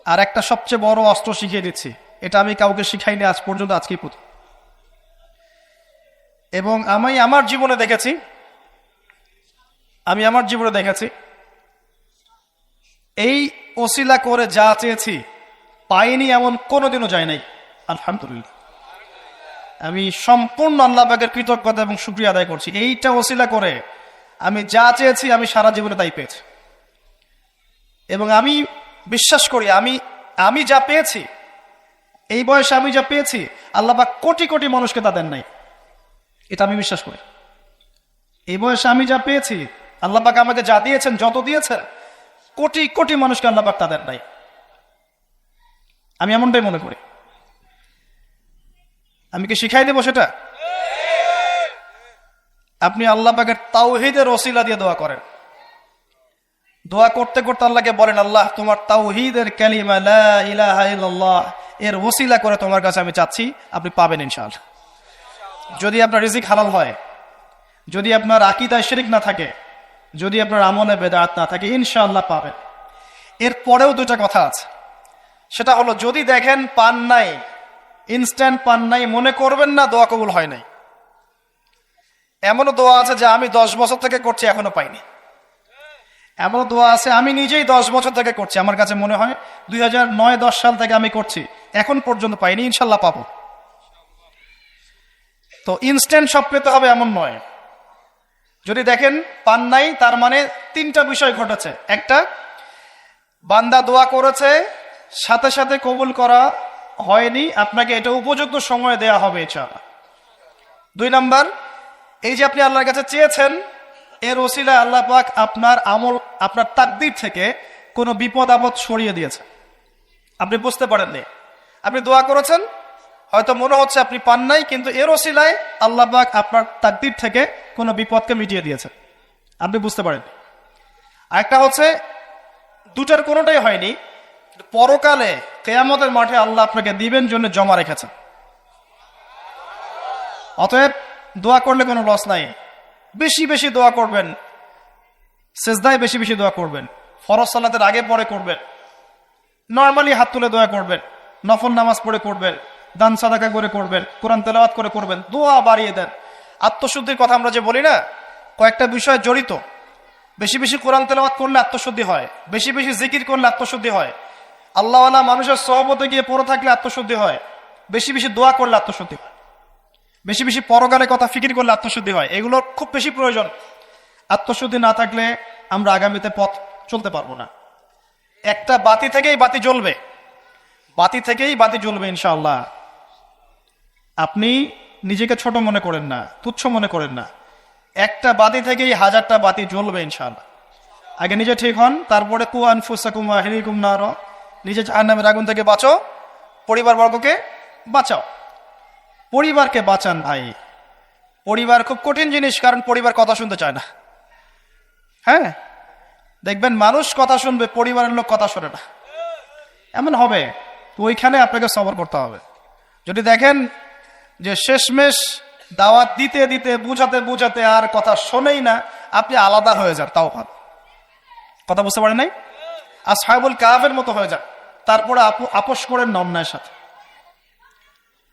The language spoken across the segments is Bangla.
আর একটা সবচেয়ে বড় অস্ত্র শিখিয়ে দিচ্ছি, এটা আমি কাউকে শিখাইনি আজ পর্যন্ত, আজকেই প্রথম। এবং আমি আমার জীবনে দেখেছি এই ওসিলা করে যা চেয়েছি পাইনি এমন কোনোদিনও যায় নাই। আলহামদুলিল্লাহ, আমি সম্পূর্ণ আল্লাহ পাকের কৃতজ্ঞতা এবং শুকরিয়া আদায় করছি। এইটা ওসিলা করে আমি যা চেয়েছি আমি সারা জীবনে তাই পেয়েছি। এবং আমি বিশ্বাস করি আমি যা পেয়েছি, এই বয়সে আমি যা পেয়েছি, আল্লাহ পাক কোটি কোটি মানুষকে তা দেন নাই, এটা আমি বিশ্বাস করি। এই বয়সে আমি যা পেয়েছি, আল্লাহ পাক আমাকে যা দিয়েছেন, যত দিয়েছেন, কোটি কোটি মানুষকে আল্লাহ পাক তা দেন নাই, আমি এমনটাই মনে করি। আমি কি শিখাই দেব সেটা? আপনি আল্লাহ পাকের তাওহীদের ওসিলা দিয়ে দোয়া করেন। দোয়া করতে করতে আল্লাহকে বলেন, আল্লাহ তোমার তাওহীদের কালিমা লা ইলাহা ইল্লাল্লাহ এর ওসিলা করে তোমার কাছে আমি চাচ্ছি, আপনি পাবেন ইনশাআল্লাহ। যদি আপনার রিজিক হালাল হয়, যদি আপনার আকীদায় শিরক না থাকে, যদি আপনার আমলে বেদাত না থাকে, ইনশাআল্লাহ পাবেন। এর পরেও দুটো কথা আছে, সেটা হলো যদি দেখেন পান নাই, ইনস্ট্যান্ট পান নাই, মনে করবেন না দোয়া কবুল হয় নাই। এমনও দোয়া আছে যে আমি 10 বছর থেকে করছি এখনো পাইনি। এমনও দোয়া আছে আমি নিজেই 10 বছর থেকে করছি, আমার কাছে মনে হয় 2009-10 সাল থেকে আমি করছি, এখন পর্যন্ত পাইনি, ইনশাল্লাহ পাবো। তো ইনস্ট্যান্ট সব পেতে হবে এমন নয়। যদি দেখেন পান নাই, তার মানে 3টা বিষয় ঘটেছে। একটা, বান্দা দোয়া করেছে, সাথে সাথে কবুল করা হয়নি, আপনাকে এটা উপযুক্ত সময় দেয়া হবে ইনশাআল্লাহ। 2 নাম্বার, এই যে আপনি আল্লাহর কাছে চেয়েছেন, এর ওসিলা আল্লাহ পাক আপনার আমল, আপনার তাকদীর থেকে কোনো বিপদ আপদ সরিয়ে দিয়েছে, আপনি বুঝতে পারেননি। আপনি দোয়া করেছেন, হয়তো মনে হচ্ছে আপনি পান নাই, কিন্তু এর ওসিলায় আল্লাহ পাক আপনার তাকদীর থেকে কোনো বিপদকে মিটিয়ে দিয়েছে, আপনি বুঝতে পারেননি। আরেকটা হচ্ছে, দুটার কোনোটাই হয়নি, পরকালে কিয়ামতের মাঠে আল্লাহ আপনাকে দিবেন জন্য জমা রেখেছেন। অতএব দোয়া করলে কোনো লস নাই। বেশি বেশি দোয়া করবেন, সেজদায় বেশি বেশি দোয়া করবেন, ফরজ সালাতের আগে পরে করবেন, নরমালি হাত তুলে দোয়া করবেন, নফল নামাজ পড়ে করবেন, দান সাদাকা করে করবেন, কোরআন তেলাওয়াত করে করবেন, দোয়া বাড়িয়ে দেন। আত্মশুদ্ধির কথা আমরা যে বলি না, কয়েকটা বিষয় জড়িত। বেশি বেশি কোরআন তেলাওয়াত করলে আত্মশুদ্ধি হয়, বেশি বেশি জিকির করলে আত্মশুদ্ধি হয়, আল্লাহওয়ালা মানুষের সহবতে গিয়ে পড়ে থাকলে আত্মশুদ্ধি হয়, বেশি বেশি দোয়া করলে আত্মশুদ্ধি হয়, বেশি বেশি পরকালের কথা ফিকির করলে আত্মশুদ্ধি হয়। এগুলো খুব বেশি প্রয়োজন। আত্মশুদ্ধি না থাকলে আমরা আগামীতে পথ চলতে পারবো না। একটা বাতি থেকেই বাতি জ্বলবে, বাতি থেকেই বাতি জ্বলবে ইনশাআল্লাহ। আপনি নিজেকে ছোট মনে করেন না, তুচ্ছ মনে করেন না, একটা বাতি থেকেই 1000টা বাতি জ্বলবে ইনশাআল্লাহ। আগে নিজে ঠিক হন, তারপরে কু আনফুসাকুম ওয়া আহলিকুম নার, নিজে জাহান্নামের আগুন থেকে বাঁচো, পরিবারবর্গকে বাঁচাও। পরিবারকে বাঁচান ভাই। পরিবার খুব কঠিন জিনিস, কারণ পরিবার কথা শুনতে চায় না। হ্যাঁ, দেখবেন মানুষ কথা শুনবে, পরিবারের লোক কথা শোনে না, এমন হবে। তো ওইখানে আপনাকে সবর করতে হবে। যদি দেখেন যে শেষমেশ দাওয়াত দিতে দিতে, বুঝাতে বুঝাতে আর কথা শোনেই না, আপনি আলাদা হয়ে যান, তাও ভালো। কথা বুঝতে পারেন নাই? আসহাবুল কাহাফের মতো হয়ে যান, তারপরে আপোষ করেন না অন্যায়ের সাথে।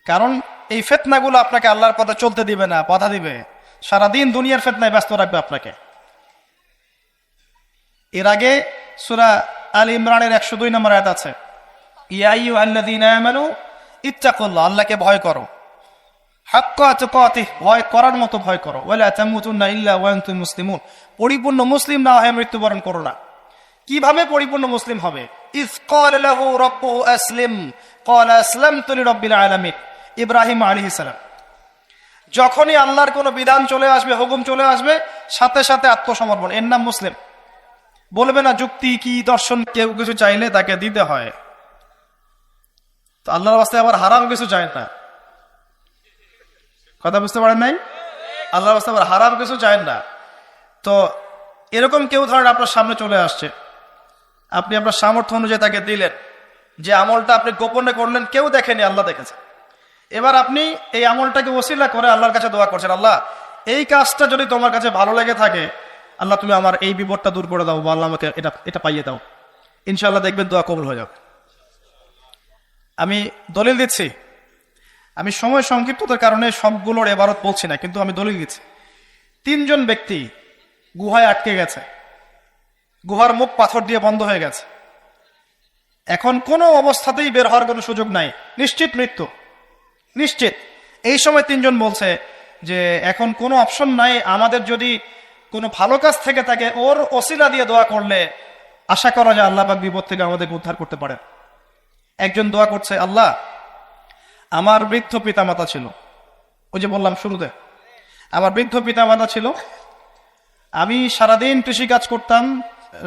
কারণ এই ফিতনাগুলো আপনাকে আল্লাহর পথে চলতে দিবে না, বাধা দিবে, সারাদিন দুনিয়ার ফিতনায় ব্যস্ত রাখবে আপনাকে। এর আগে সূরা আল ইমরানের 102 নম্বর আয়াত আছে, ইয়া আইয়ুহাল্লাযীনা আমানু ইত্তাকুল্লাহ, আল্লাহকে ভয় করো, হাক্কা তুকাতিহ, ভয় করার মতো ভয় করো, ওয়ালা তামুতুন্না ইল্লা ওয়া আনতুম মুসলিমুন, পরিপূর্ণ মুসলিম না হয়ে মৃত্যুবরণ করো না। কিভাবে পরিপূর্ণ মুসলিম হবে? ইয ক্বালা লাহু রাব্বুহু আসলিম ক্বালা আসলামতু লিরাব্বিল আলামিন, ইব্রাহিম আলাইহিস সালাম। যখনই আল্লাহর কোনো বিধান চলে আসবে, হুকুম চলে আসবে, সাথে সাথে আত্মসমর্পণ, এর নাম মুসলিম। বলবে না যুক্তি কি দর্শন, কেউ কিছু চাইলে তাকে দিতে হয়। তো আল্লাহর রাস্তায় আবার হারাম কিছু চায় না। কথা বুঝতে পারেন নাই? আল্লাহর রাস্তায় আবার হারাম কিছু চায় না। তো এরকম কেউ ধরেন আপনার সামনে চলে আসছে, আপনি আপনার সামর্থ্য অনুযায়ী তাকে দিলেন, যে আমলটা আপনি গোপনে করলেন, কেউ দেখেনি, আল্লাহ দেখেছে। এবার আপনি এই আমলটাকে ওসিলা করে আল্লাহর কাছে দোয়া করছেন, আল্লাহ এই কাজটা যদি তোমার কাছে ভালো লেগে থাকে, আল্লাহ তুমি আমার এই বিপদটা দূর করে দাও, বা আল্লাহ আমাকে এটা পাইয়ে দাও। ইনশাআল্লাহ দেখবেন দোয়া কবুল হয়ে যাবে। আমি দলিল দিচ্ছি, আমি সময় সংক্ষিপ্ততার কারণে সবগুলোর এবারত বলছি না, কিন্তু আমি দলিল দিচ্ছি। 3 জন ব্যক্তি গুহায় আটকে গেছে, গুহার মুখ পাথর দিয়ে বন্ধ হয়ে গেছে, এখন কোনো অবস্থাতেই বের হওয়ার কোনো সুযোগ নাই, নিশ্চিত মৃত্যু, নিশ্চিত। এই সময় 3 জন বলছে যে এখন কোনো অপশন নাই, আমাদের যদি কোনো ভালো কাজ থেকে থাকে ওর ওসিলা দিয়ে দোয়া করলে আশা করা যায় আল্লাহ পাক বিপদ থেকে আমাদেরকে উদ্ধার করতে পারে। একজন দোয়া করছে, আল্লাহ আমার বৃদ্ধ পিতামাতা ছিল, ওই যে বললাম শুরুতে আমার বৃদ্ধ পিতামাতা ছিল, আমি সারাদিন কৃষিকাজ করতাম,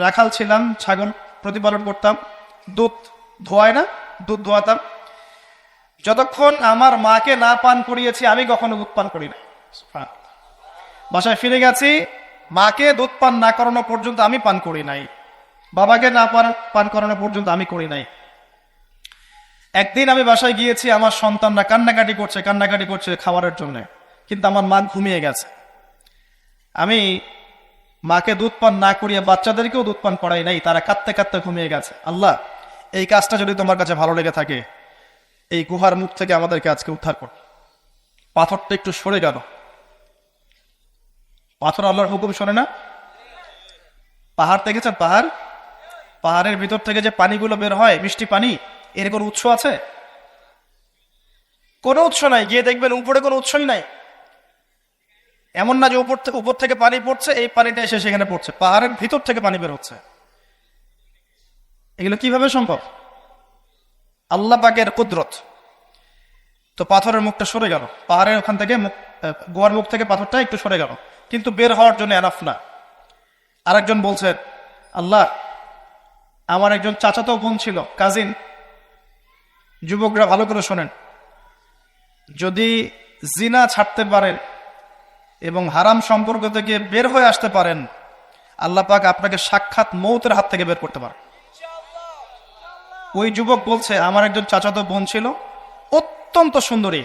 রাখাল ছিলাম, ছাগল প্রতিপালন করতাম, দুধ ধোয়ায় না, দুধ ধোয়াতাম, যতক্ষণ আমার মাকে না পান করিয়েছি আমি কখনো দুধ পান করি না। বাসায় ফিরে গেছি, মাকে দুধ পান না করানো পর্যন্ত আমি পান করি নাই, বাবাকে না পান করানো পর্যন্ত আমি করি নাই। একদিন আমি বাসায় গিয়েছি, আমার সন্তানরা কান্নাকাটি করছে খাবারের জন্য, কিন্তু আমার মা ঘুমিয়ে গেছে। আমি মাকে দুধ পান না করিয়ে বাচ্চাদেরকেও দুধ পান করাই নাই, তারা কাঁদতে কাঁদতে ঘুমিয়ে গেছে। আল্লাহ এই কাজটা যদি তোমার কাছে ভালো লেগে থাকে এই গুহার মুখ থেকে আমাদেরকে আজকে উদ্ধার কর। পাথরটা একটু সরে গেল, পাথর আল্লাহর হুকুম শোনে না। পাহাড় দেখেছেন, পাহাড়ের ভিতর থেকে যে পানিগুলো বের হয় মিষ্টি পানি, এর কোনো উৎস আছে? কোনো উৎস নাই। গিয়ে দেখবেন উপরে কোনো উৎসই নাই। এমন না যে উপর থেকে পানি পড়ছে, এই পানিটা এসে সেখানে পড়ছে, পাহাড়ের ভিতর থেকে পানি বের হচ্ছে। এগুলো কিভাবে সম্ভব? আল্লাহ পাকের কুদরত। তো পাথরের মুখটা সরে গেল, পাহাড়ের ওখান থেকে গোয়ার মুখ থেকে পাথরটা একটু সরে গেল, কিন্তু বের হওয়ার জন্য এনাফ না। আরেকজন বলছেন, আল্লাহ আমার একজন চাচাতো বোন ছিল, কাজিন। যুবকরা ভালো করে শোনেন, যদি জিনা ছাড়তে পারেন এবং হারাম সম্পর্ক থেকে বের হয়ে আসতে পারেন, আল্লাহ পাক আপনাকে সাক্ষাৎ মৌতের হাত থেকে বের করতে পারেন। ওই যুবক বলছে, আমার একজন চাচাতো বোন ছিল, অত্যন্ত সুন্দরী,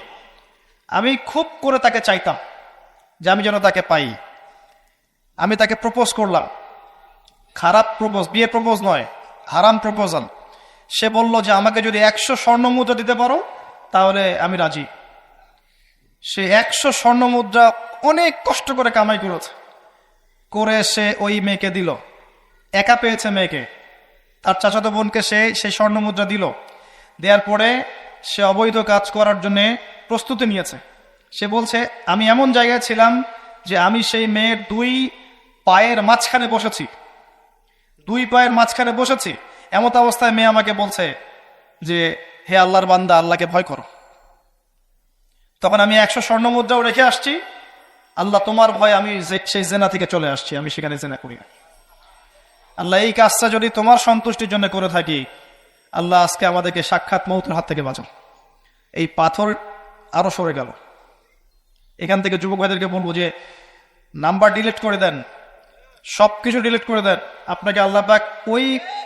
আমি খুব করে তাকে চাইতাম যে আমি যেন তাকে পাই। আমি তাকে প্রপোজ করলাম, খারাপ প্রপোজ, বিয়ে প্রপোজ নয়, হারাম প্রপোজাল। সে বলল যে আমাকে যদি 100 স্বর্ণ মুদ্রা দিতে পারো তাহলে আমি রাজি। সে 100 স্বর্ণ মুদ্রা অনেক কষ্ট করে কামাই করেছে, করে সে ওই মেয়েকে দিল। একা পেয়েছে মেয়েকে, তার চাচাতো বোনকে সেই স্বর্ণ মুদ্রা দিল। দেওয়ার পরে সে অবৈধ কাজ করার জন্য প্রস্তুতি নিয়েছে। সে বলছে, আমি এমন জায়গায় ছিলাম যে আমি সেই মেয়ের 2 পায়ের মাঝখানে বসেছি, 2 পায়ের মাঝখানে বসেছি। এমত অবস্থায় মেয়ে আমাকে বলছে যে হে আল্লাহর বান্দা, আল্লাহকে ভয় করো। তখন আমি 100 স্বর্ণ মুদ্রাও রেখে আসছি, আল্লাহ তোমার ভয় আমি সেই জেনা থেকে চলে আসছি, আমি সেখানে জেনা করি না। আল্লাহ এই কাজটা যদি তোমার সন্তুষ্টির জন্য করে থাকি, আল্লাহ আজকে আমাদেরকে সাক্ষাৎ মৌতের হাত থেকে বাঁচাও। এই পাথর আরো সরে গেল। এখান থেকে যুবক ভাইদেরকে বলবো যে নাম্বার ডিলিট করে দেন, সবকিছু ডিলিট করে দেন, আপনাকে আল্লাহ পাক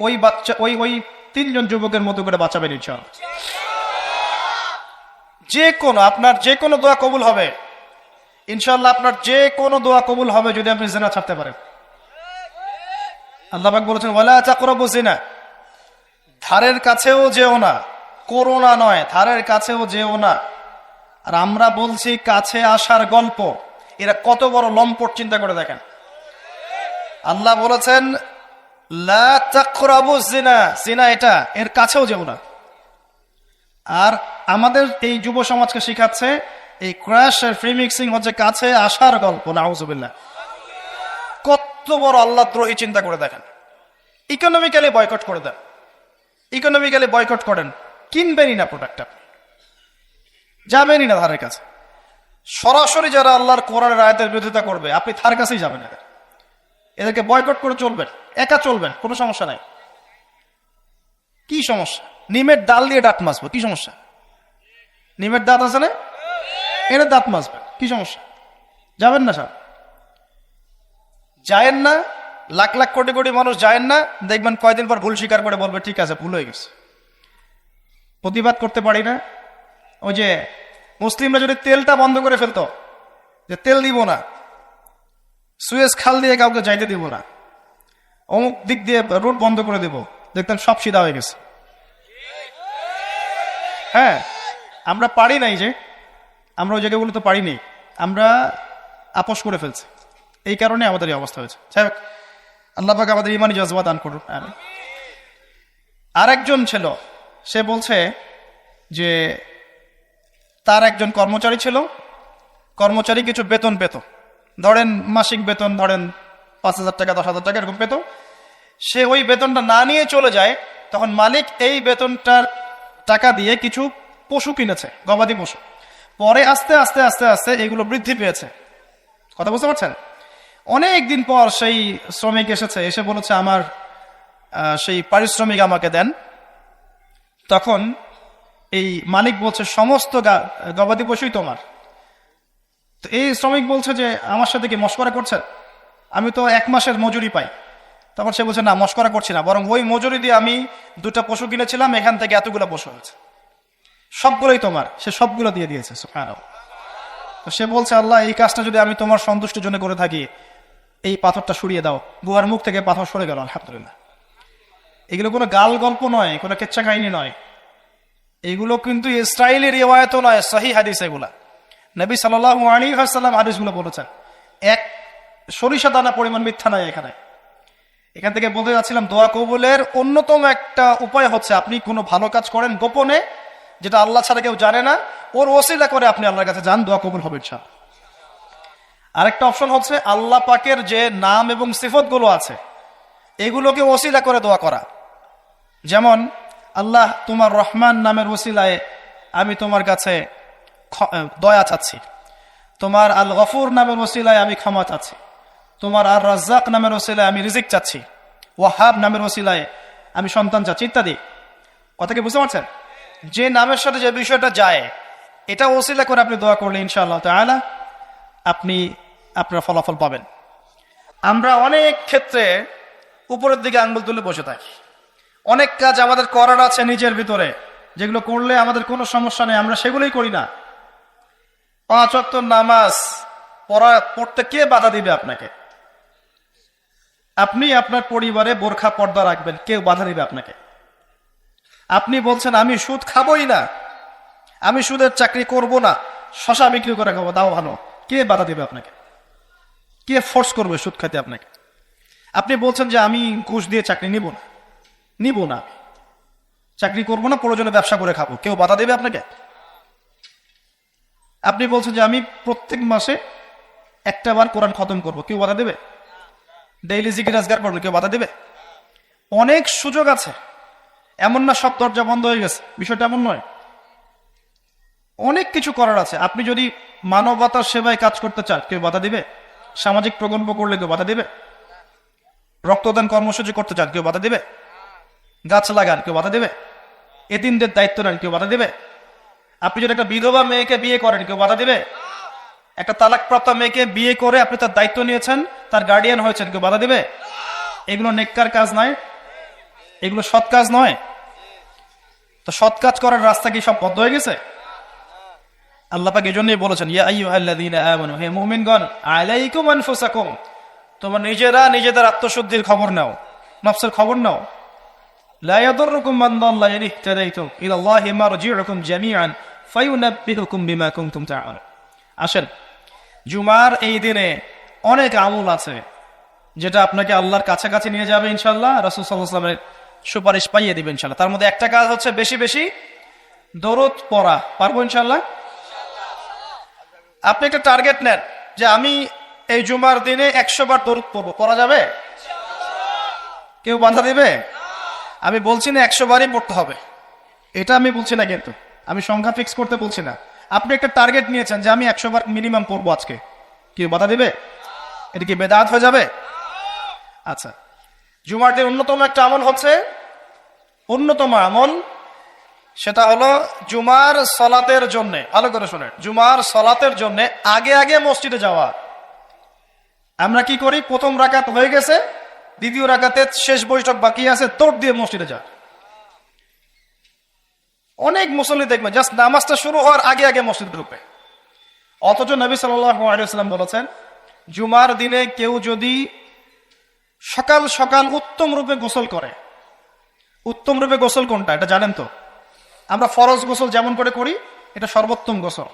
ওই বাচ্চা ওই 3 জন যুবকের মতো করে বাঁচাবেন ইনশাআল্লাহ। আপনার যে কোনো দোয়া কবুল হবে ইনশাআল্লাহ, আপনার যে কোনো দোয়া কবুল হবে যদি আপনি জিনা ছাড়তে পারেন। আল্লাহ পাক বলেছেন, ওয়ালা তাকরাবু জিনা, ধারের কাছেও যেও না, করোনা নয়, ধারের কাছেও যেও না। আর আমরা বলছি কাছে আসার গল্প, এরা কত বড় লম্পট, চিন্তা করে দেখেন। আল্লাহ বলেছেন লা তাকরাবু জিনা, জিনা এটা, এর কাছেও যেও না। আর আমাদের এই যুব সমাজকে শিখাচ্ছে এই ক্র্যাশ আর ফ্রি মিক্সিং হচ্ছে কাছে আসার গল্প। নাউজুবিল্লাহ, কত বড় আল্লাহ দ্রোহী, চিন্তা করে দেখেন। ইকোনমিক্যালি বয়কট করে দেন, ইকোনমিক্যালি বয়কট করেন, কিনবেনই না প্রোডাক্টটা, যাবেনই না ধারের কাছে। সরাসরি যারা আল্লাহর কোরআনের আয়াতের বিরোধিতা করবে আপনি তার কাছেই যাবেন না, এদেরকে বয়কট করে চলবেন, একা চলবেন, কোনো সমস্যা নাই। কি সমস্যা? নিমের ডাল দিয়ে দাঁত মাজবো, কি সমস্যা? নিমের দাঁত আছে না, এনে দাঁত মাজবেন, কি সমস্যা? যাবেন না, সব যায়েন না। লাখ লাখ কোটি কোটি মানুষ যায়েন না, দেখবেন কয়দিন পর ভুল স্বীকার করে বলবে ঠিক আছে ভুল হয়ে গেছে। প্রতিবাদ করতে পারি না। ওই যে মুসলিমরা যদি তেলটা বন্ধ করে ফেলতো, যে তেল দিব না, সুয়েজ খাল দিয়ে কাউকে যাইতে দিব না, অমুক দিক দিয়ে রুট বন্ধ করে দেব, দেখতেন সব সিধা হয়ে গেছে। হ্যাঁ, আমরা পারি নাই, যে আমরা ওই জায়গাগুলো তো পারিনি, আমরা আপোষ করে ফেলছি, এই কারণে আমাদের এই অবস্থা হয়েছে। যাই হোক, আল্লাহ পাক আমাদের ইমানি জজবা দান করুন। আরেকজন ছিল, সে বলছে যে তার একজন কর্মচারী ছিল, কর্মচারী কিছু বেতন পেত, ধরেন মাসিক বেতন ধরেন 5,000 টাকা 10,000 টাকা এরকম পেত। সে ওই বেতনটা না নিয়ে চলে যায়, তখন মালিক এই বেতনটার টাকা দিয়ে কিছু পশু কিনেছে, গবাদি পশু। পরে আস্তে আস্তে আস্তে আস্তে এগুলো বৃদ্ধি পেয়েছে। কথা বুঝতে পারছেন? অনেক দিন পর সেই শ্রমিক এসেছে, এসে বলেছে আমার সেই পারিশ্রমিক আমাকে দেন। তখন এই মালিক বলছে সমস্ত গবাদি পশুই তোমার। তো এই শ্রমিক বলছে যে আমার সাথে কি মশকরা করছেন, আমি তো 1 মাসের মজুরি পাই। তখন সে বলছে না, মশকরা করছি না, বরং ওই মজুরি দিয়ে আমি 2টা পশু কিনেছিলাম, এখান থেকে এতগুলো পশু হয়েছে, সবগুলোই তোমার। সে সবগুলো দিয়ে দিয়েছে। সুবহানাল্লাহ। তো সে বলছে আল্লাহ, এই কাজটা যদি আমি তোমার সন্তুষ্টির জন্য করে থাকি, এই পাথরটা সরিয়ে দাও। বুয়ার মুখ থেকে পাথর সরে গেল, আলহামদুলিল্লাহ। এগুলো কোনো গাল গল্প নয়, কোনো কেচ্ছা কাহিনী নয়, এগুলো কিন্তু ইসরায়েলি রিওয়ায়াতও নয়, সহিহ হাদিস এগুলা। নবী সাল্লাল্লাহু আলাইহি ওয়াসাল্লাম হাদিসগুলো বলেছেন, এক সরিষা দানা পরিমাণ মিথ্যা নাই এখানে। এখান থেকে বলতে যাচ্ছিলাম, দোয়া কবুলের অন্যতম একটা উপায় হচ্ছে আপনি কোনো ভালো কাজ করেন গোপনে, যেটা আল্লাহ ছাড়া কেউ জানে না, ওর ওসিলা করে আপনি আল্লাহর কাছে যান, দোয়া কবুল হবে ইনশাআল্লাহ। আরেকটা অপশন হচ্ছে আল্লাহ পাকের যে নাম এবং সিফতগুলো আছে এগুলোকে ওসিলা করে দোয়া করা। যেমন আল্লাহ, তোমার রহমান নামের ওসিলায় আমি তোমার কাছে দয়া চাচ্ছি, তোমার আল গফুর নামের ওসিলায় আমি ক্ষমা চাচ্ছি, তোমার আর রাজ্জাক নামের ওসিলায় আমি রিজিক চাচ্ছি, ওয়াহাব নামের ওসিলায় আমি সন্তান চাচ্ছি, ইত্যাদি। কথা কি বুঝতে পারছেন? যে নামের সাথে যে বিষয়টা যায়, এটা ওসিলা করে আপনি দোয়া করলে ইনশাআল্লাহ তাআলা আপনি আপনার ফলাফল পাবেন। আমরা অনেক ক্ষেত্রে উপরের দিকে আঙ্গুল তুলে বসে থাকি, অনেক কাজ আমাদের করার আছে নিজের ভিতরে, যেগুলো করলে আমাদের কোনো সমস্যা নেই, আমরা সেগুলোই করি না। 5 ওয়াক্ত নামাজ পড়তে কে বাধা দিবে আপনাকে? আপনি আপনার পরিবারে বোরখা পর্দা রাখবেন, কেউ বাধা দিবে আপনাকে? আপনি বলছেন আমি সুদ খাবই না, আমি সুদের চাকরি করব না, শশা বিক্রি করে খাবো, তাও ভালো, কে বাধা দিবে আপনাকে? কে ফোর্স করবে সুদ খাইতে আপনাকে? আপনি বলছেন যে আমি ঘুষ দিয়ে চাকরি নিব না, চাকরি করব না, প্রয়োজনে ব্যবসা করে খাবো, কেউ বাধা দেবে আপনাকে? আপনি বলছেন যে আমি প্রত্যেক মাসে 1টা বার কোরআন খতম করব, কেউ বাধা দেবে? ডেইলি জিকির আজকার করবে, কেউ বাধা দেবে? অনেক সুযোগ আছে, এমন না সব দরজা বন্ধ হয়ে গেছে, বিষয়টা এমন নয়। অনেক কিছু করার আছে। আপনি যদি মানবতার সেবায় কাজ করতে চান, কেউ বাধা দিবে? সামাজিক প্রকল্প করলে কেউ বাধা দিবে? রক্তদান কর্মসূচি করতে চান, কেউ বাধা দিবে? গাছ লাগান, কেউ বাধা দেবে? এতিমদের দায়িত্ব নেন, কেউ বাধা দেবে? আপনি যদি একটা বিধবা মেয়েকে বিয়ে করেন, কেউ বাধা দিবে? একটা তালাকপ্রাপ্ত মেয়েকে বিয়ে করে আপনি তার দায়িত্ব নিয়েছেন, তার গার্ডিয়ান হয়েছেন, কেউ বাধা দিবে? এগুলো নেককার কাজ নয়, এগুলো সৎ কাজ নয়। তো সৎ কাজ করার রাস্তা কি সব বন্ধ হয়ে গেছে? আল্লাহ পাক এজন্যই বলেছেন, ইয়া আইয়ুহাল্লাযীনা আমানু, হে মুমিনগণ, আলাইকুম আনফুসাকুম, তোমরা নিজেরা নিজেদের আত্মশুদ্ধির খবর নাও, নফসের খবর নাও। লা ইয়াদুররুকুম মান দাল্লা ইন ইহতাদাইতুম ইলাল্লাহি মারজিউকুম জামিআন ফায়ুনাব্বিহুকুম বিমা কুনতুম তা'মালুন। আসেন, জুমার এই দিনে অনেক আমল আছে যেটা আপনাকে আল্লাহর কাছাকাছি নিয়ে যাবে ইনশাআল্লাহ, রাসূল সাল্লাল্লাহু আলাইহি ওয়াসাল্লামের সুপারিশ পাইয়ে দিবেন ইনশাআল্লাহ। তার মধ্যে একটা কাজ হচ্ছে বেশি বেশি দরুদ পড়া। পারবো ইনশাআল্লাহ? আপনি একটা টার্গেট নেন যে আমি এই জুমার দিনে 100 বার দরুদ পড়বো, পড়া যাবে? কেউ বাধা দিবে? আমি বলছি না 100 বারই পড়তে হবে, এটা আমি বলছি না, কিন্তু আমি সংখ্যা ফিক্স করতে বলছি না। আপনি একটা টার্গেট নিয়েছেন যে আমি 100 বার মিনিমাম পড়বো আজকে, কেউ বাধা দিবে? এটা কি বেদাত হয়ে যাবে? আচ্ছা, জুমার দিন অন্যতম একটা আমল হচ্ছে, অন্যতম আমল সেটা হলো জুমার সালাতের জন্য, ভালো করে শোনেন, জুমার সালাতের জন্য আগে আগে মসজিদে যাওয়া। আমরা কি করি, প্রথম রাকাত হয়ে গেছে, দ্বিতীয় রাকাতে শেষ বৈঠক বাকি আছে, দৌড় দিয়ে মসজিদে যা। অনেক মুসল্লি দেখবেন জাস্ট নামাজটা শুরু হওয়ার আগে আগে মসজিদ ঢুকবে। অথচ নবী সাল্লাল্লাহু আলাইহি ওয়াসাল্লাম বলেছেন, জুমার দিনে কেউ যদি সকাল সকাল উত্তম রূপে গোসল করে, উত্তম রূপে গোসল কোনটা এটা জানেন তো? আমরা ফরজ গোসল যেমন করে করি, এটা সর্বোত্তম গোসল।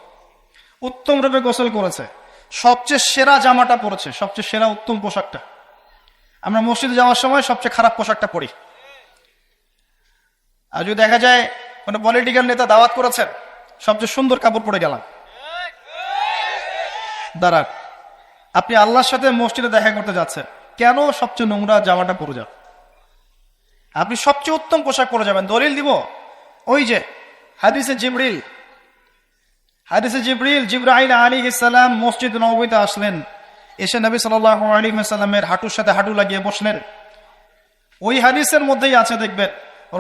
উত্তম রূপে গোসল করেছে, সবচেয়ে সেরা জামাটা পরেছে, সবচেয়ে সেরা উত্তম পোশাকটা। আমরা মসজিদে যাওয়ার সময় সবচেয়ে খারাপ পোশাকটা পরি। আর যদি দেখা যায় কোনো পলিটিক্যাল নেতা দাওয়াত করেছেন, সবচেয়ে সুন্দর কাপড় পরে গেলাম, দাঁড়ান, আপনি আল্লাহর সাথে মসজিদে দেখা করতে যাচ্ছেন, কেন সবচেয়ে নোংরা জামাটা পরে যান? আপনি সবচেয়ে উত্তম পোশাক পরে যাবেন। দলিল দিব, ওই যে হাদিসে জিবরিল জিবরাইল আলাইহিস সালাম মসজিদ নববীতে আসলেন, এসে নবী সাল্লাল্লাহু আলাইহি ওয়াসাল্লামের হাঁটুর সাথে হাঁটু লাগিয়ে বসলেন। ওই হাদিসের মধ্যেই আছে, দেখবেন,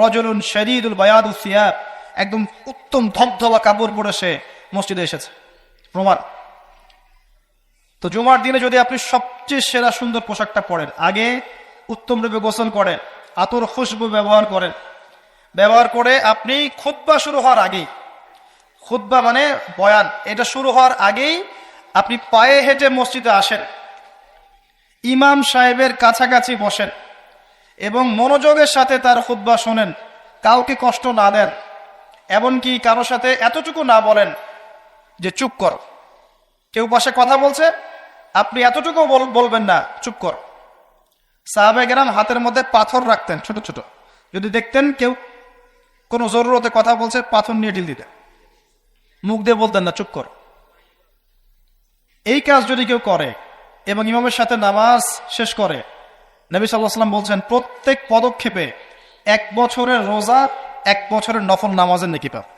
রজুলুন শাদীদুল বায়াদুস সিয়াব, একদম উত্তম ধবধবা কাপড় পরে সে মসজিদে এসেছে, প্রমাণ। তো জুমার দিনে যদি আপনি সবচেয়ে সেরা সুন্দর পোশাকটা পরেন, আগে উত্তম রূপে গোসল করেন, আতর খুশবু ব্যবহার করেন, ব্যবহার করে আপনি খুতবা শুরু হওয়ার আগেই, খুতবা মানে বয়ান, এটা শুরু হওয়ার আগেই আপনি পায়ে হেঁটে মসজিদে আসেন, ইমাম সাহেবের কাছাকাছি বসেন এবং মনোযোগের সাথে তার খুতবা শোনেন, কাউকে কষ্ট না দেন, এমনকি কারো সাথে এতটুকু না বলেন যে চুপ কর। কেউ পাশে কথা বলছে, আপনি এতটুকু বলবেন না, চুপ কর। সাহাবায়ে কেরাম হাতের মধ্যে পাথর রাখতেন, ছোট ছোট, যদি দেখতেন কেউ কোনো জরুরতে কথা বলছে, পাথর নিয়ে ঢিল দিতেন, মুখ দিয়ে বলতেন না, চুপ কর। এই কাজ যদি কেউ করে এবং ইমামের সাথে নামাজ শেষ করে, নবী সাল্লাল্লাহু আলাইহি ওয়াসাল্লাম বলছেন প্রত্যেক পদক্ষেপে 1 বছরের রোজা, 1 বছরের নফল নামাজের নেকি পাবে।